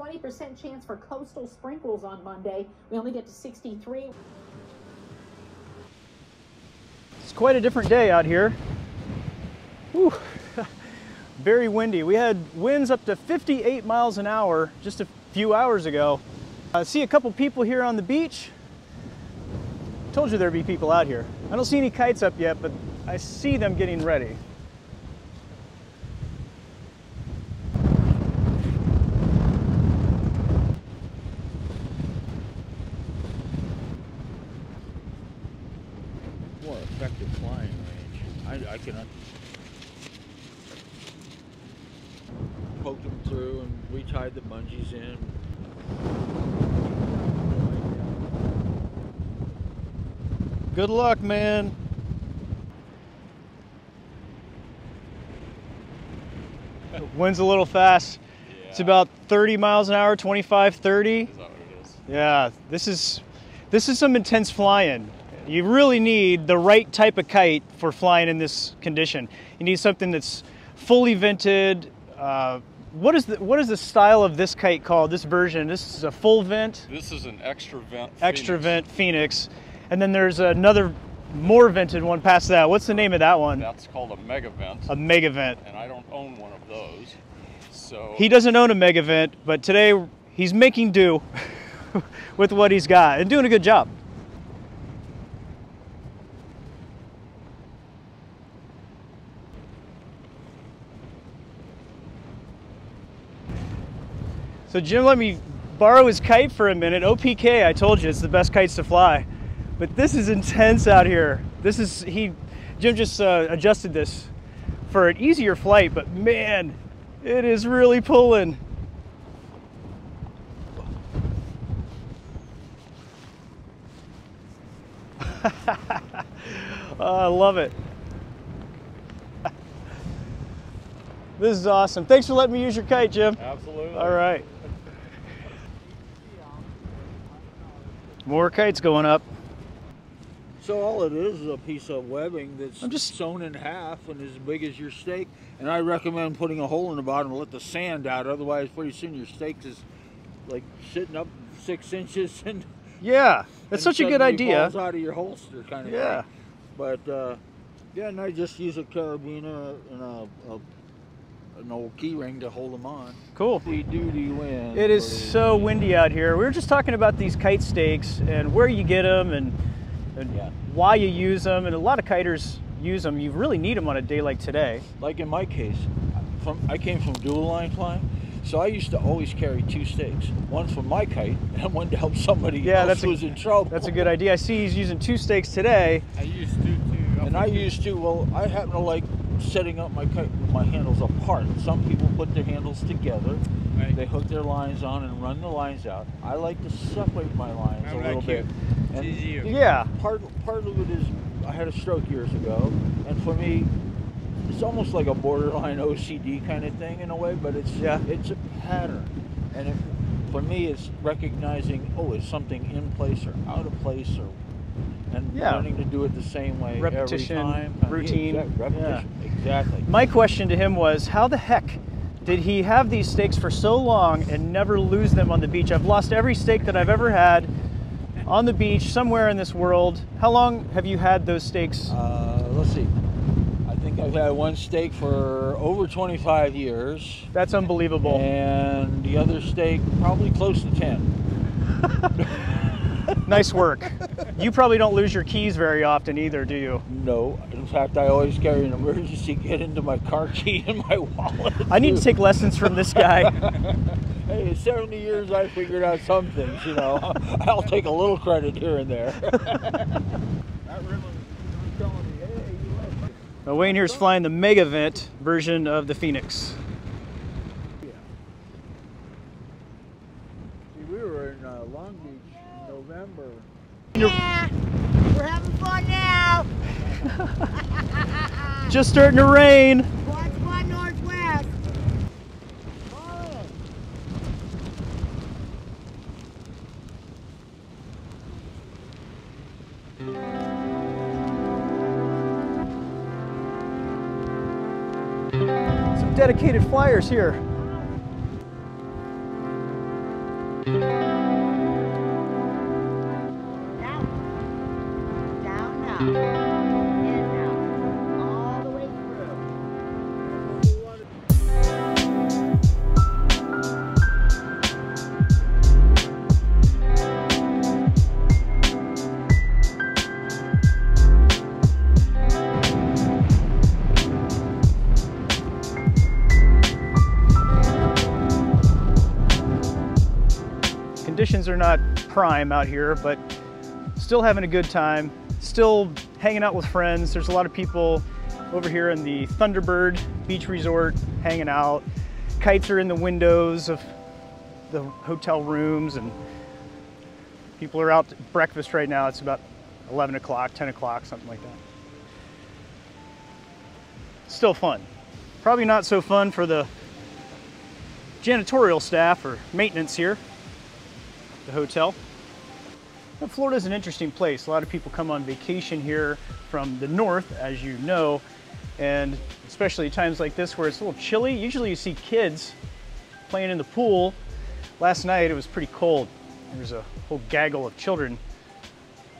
20% chance for coastal sprinkles on Monday. We only get to 63. It's quite a different day out here. Whew. Very windy. We had winds up to 58 miles an hour just a few hours ago. I see a couple people here on the beach. Told you there'd be people out here. I don't see any kites up yet, but I see them getting ready. More effective flying range. I can poke them through and we tied the bungees in. Good luck, man. Wind's a little fast. Yeah. It's about 30 miles an hour, 25, 30. Is that what it is? Yeah, this is some intense flying. You really need the right type of kite for flying in this condition. You need something that's fully vented. What is the style of this kite called? This version? This is a full vent. This is an extra vent. Extra vent Phoenix, and then there's another more vented one past that. What's the name of that one? That's called a mega vent. A mega vent. And I don't own one of those. So he doesn't own a mega vent, but today he's making do with what he's got and doing a good job. So Jim let me borrow his kite for a minute. OPK, I told you, it's the best kites to fly. But this is intense out here. Jim just adjusted this for an easier flight, but man, it is really pulling. I love it. This is awesome. Thanks for letting me use your kite, Jim. absolutely. All right. More kites going up. So all it is a piece of webbing that's I'm just sewn in half and as big as your stake. And I recommend putting a hole in the bottom to let the sand out. Otherwise, pretty soon your stake is like sitting up 6 inches and yeah, that's such a good idea. Falls out of your holster, kind of. Yeah. Thing. But yeah, and I just use a carabiner and an old key ring to hold them on. Cool. Duty wind. It is so windy out here. We were just talking about these kite stakes and where you get them and yeah, why you use them. And a lot of kiters use them. You really need them on a day like today. Like in my case, I came from dual line flying, so I used to always carry 2 stakes. One for my kite and one to help somebody else who was in trouble. That's a good idea. I see he's using 2 stakes today. I used to too. And I used to, well, I happen to like setting up my kite with my handles apart. Some people put their handles together. Right. They hook their lines on and run the lines out. I like to separate my lines a little bit. And Yeah. Part of it is I had a stroke years ago, and for me, it's almost like a borderline OCD kind of thing in a way, but it's a pattern. And for me, it's recognizing, oh, is something in place or out of place, and learning to do it the same way repetition, every time. routine. Repetition, exactly. My question to him was, how the heck did he have these stakes for so long and never lose them on the beach? I've lost every stake that I've ever had on the beach somewhere in this world. How long have you had those stakes? Let's see. I think I've had one stake for over 25 years. That's unbelievable. And the other stake probably close to 10. Nice work. You probably don't lose your keys very often either, do you? No. In fact, I always carry an emergency kit into my car key in my wallet. I need to take lessons from this guy. Hey, in 70 years I figured out some things, you know. I'll take a little credit here and there. Now, Wayne here's flying the Mega Vent version of the Phoenix. Yeah. See, we were in Long Beach in November. Yeah, we're having fun now. Just starting to rain. Quad Squad Northwest. Some dedicated flyers here. Now. Down now. In now. All the way through. Conditions are not prime out here, but still having a good time, still hanging out with friends. There's a lot of people over here in the Thunderbird Beach Resort hanging out. Kites are in the windows of the hotel rooms, and people are out to breakfast right now. It's about 11 o'clock, 10 o'clock, something like that. Still fun. Probably not so fun for the janitorial staff or maintenance here at the hotel. But Florida's an interesting place. A lot of people come on vacation here from the north, as you know, and especially times like this where it's a little chilly. Usually you see kids playing in the pool. Last night it was pretty cold. There was a whole gaggle of children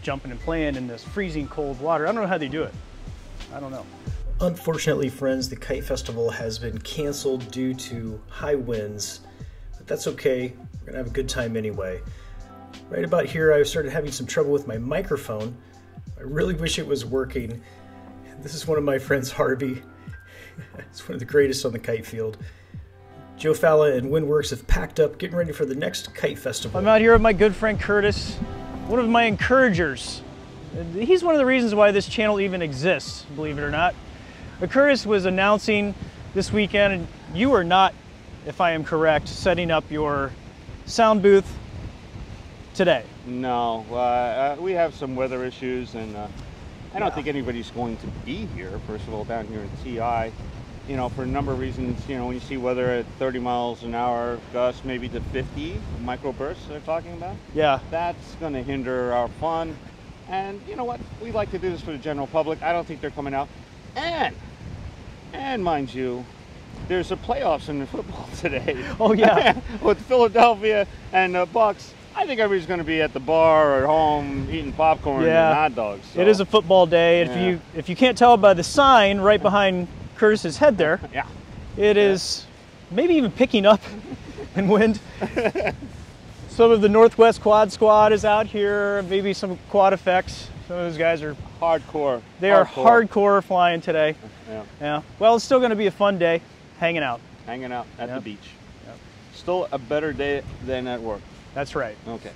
jumping and playing in this freezing cold water. I don't know how they do it. I don't know. Unfortunately, friends, the Kite Festival has been canceled due to high winds, but that's okay. We're gonna have a good time anyway. Right about here, I started having some trouble with my microphone. I really wish it was working. This is one of my friends, Harvey. It's one of the greatest on the kite field. Joe Falla and Windworks have packed up, getting ready for the next Kite Festival. I'm out here with my good friend Curtis, one of my encouragers. He's one of the reasons why this channel even exists, believe it or not. Curtis was announcing this weekend, and you are not, if I am correct, setting up your sound booth today. No, we have some weather issues, and I don't think anybody's going to be here, first of all, down here in TI. You know, for a number of reasons. You know, when you see weather at 30 miles an hour, gusts maybe to 50 microbursts they're talking about. Yeah. That's going to hinder our fun. And you know what? We like to do this for the general public. I don't think they're coming out. And mind you, there's a playoffs in the football today. Oh yeah. With Philadelphia and the Bucks. I think everybody's going to be at the bar or at home eating popcorn and hot dogs. So. It is a football day. Yeah. If you can't tell by the sign right behind Curtis's head there, yeah, it is maybe even picking up in wind. Some of the Northwest Quad Squad is out here. Maybe some QuadFX. Some of those guys are hardcore. They are hardcore flying today. Yeah. Yeah. Well, it's still going to be a fun day, hanging out. Hanging out at Yep. the beach. Yep. Still a better day than at work. That's right. Okay.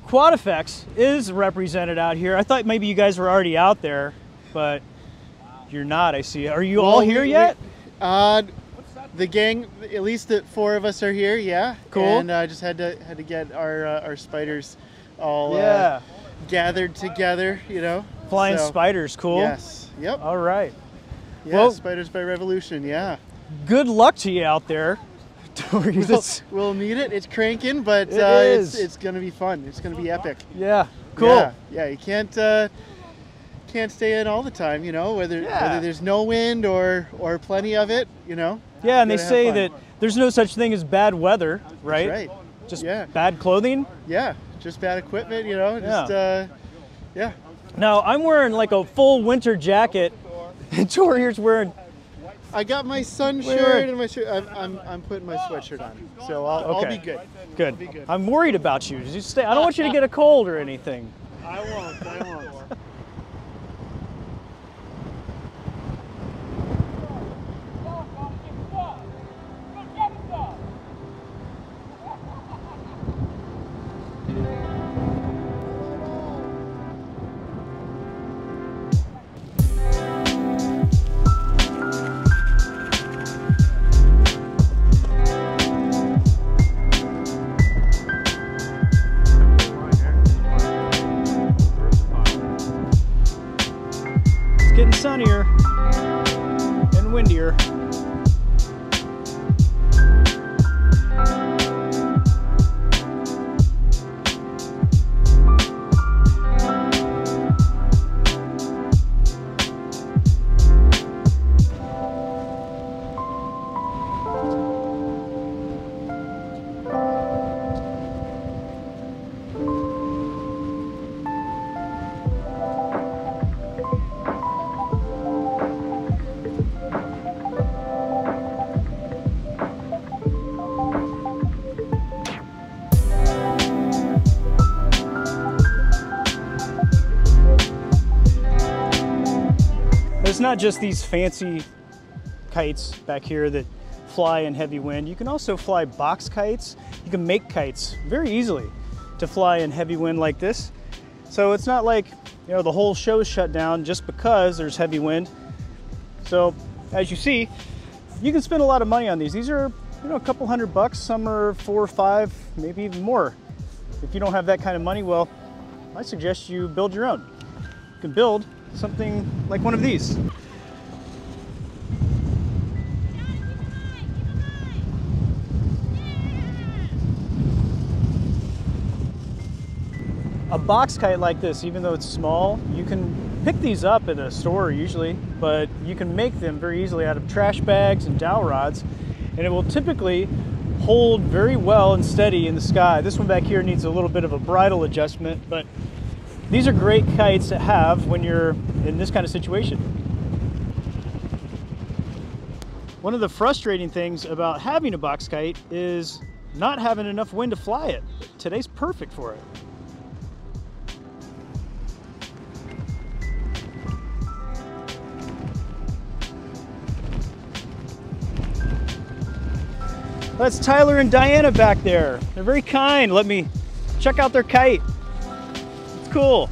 QuadFX is represented out here. I thought maybe you guys were already out there, but you're not, I see. Are you all here yet? The gang, at least the 4 of us are here, yeah. Cool. And I just had to get our spiders all gathered together, you know. Flying So, spiders, cool. Yes. Yep. All right. Yeah, Well- Spiders by Revolution, yeah. Good luck to you out there. We'll need it. It's cranking, but It is. it's gonna be fun. It's gonna be epic. Yeah, cool. Yeah, you can't stay in all the time, you know, whether there's no wind or plenty of it, you know. Yeah, and they Gotta have say fun. that there's no such thing as bad weather, right? That's right. Just Yeah. bad clothing. Yeah, just bad equipment, you know. Just yeah. Now I'm wearing like a full winter jacket, and Tori's wearing. I got my sun Wait. shirt and my shirt. I'm putting my sweatshirt on, so I'll be good. Good. I'll be good. I'm worried about you. Just stay. I don't want you to get a cold or anything. I won't. it's not just these fancy kites back here that fly in heavy wind. You can also fly box kites. You can make kites very easily to fly in heavy wind like this. So it's not like, you know, the whole show's shut down just because there's heavy wind. So as you see, you can spend a lot of money on these. These are, you know, a couple $100. Some are 4 or 5, maybe even more. If you don't have that kind of money, well, I suggest you build your own. You can build something like one of these. A box kite like this, even though it's small, you can pick these up at a store usually, but you can make them very easily out of trash bags and dowel rods, and it will typically hold very well and steady in the sky. This one back here needs a little bit of a bridle adjustment, but these are great kites to have when you're in this kind of situation. One of the frustrating things about having a box kite is not having enough wind to fly it. Today's perfect for it. That's Tyler and Diana back there. They're very kind. Let me check out their kite. It's cool.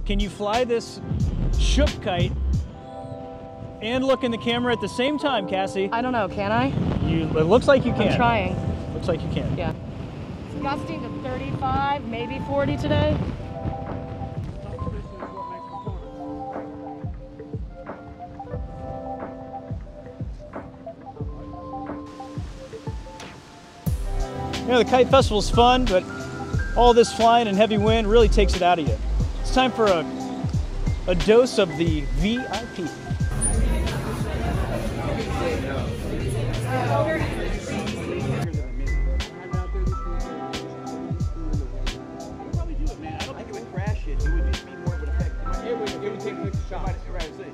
Can you fly this shook kite and look in the camera at the same time, Cassie? I don't know, can I? It looks like you can. I'm trying. Looks like you can. Yeah. It's gusting to 35, maybe 40 today. You know, the Kite Festival is fun, but all this flying and heavy wind really takes it out of you. It's time for a dose of the VIP.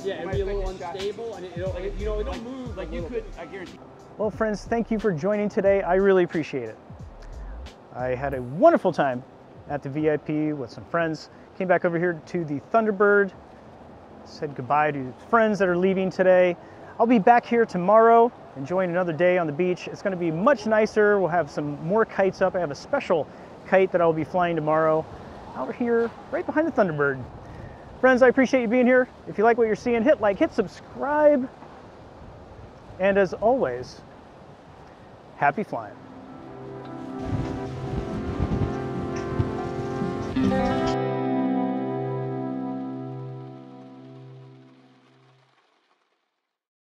Yeah, it'd be a little unstable, and it'll move. Like you could, I guarantee. Well, friends, thank you for joining today. I really appreciate it. I had a wonderful time at the VIP with some friends. Came back over here to the Thunderbird. Said goodbye to friends that are leaving today. I'll be back here tomorrow, enjoying another day on the beach. It's going to be much nicer. We'll have some more kites up. I have a special kite that I'll be flying tomorrow out here right behind the Thunderbird. Friends, I appreciate you being here. If you like what you're seeing, hit like, hit subscribe. And as always, happy flying.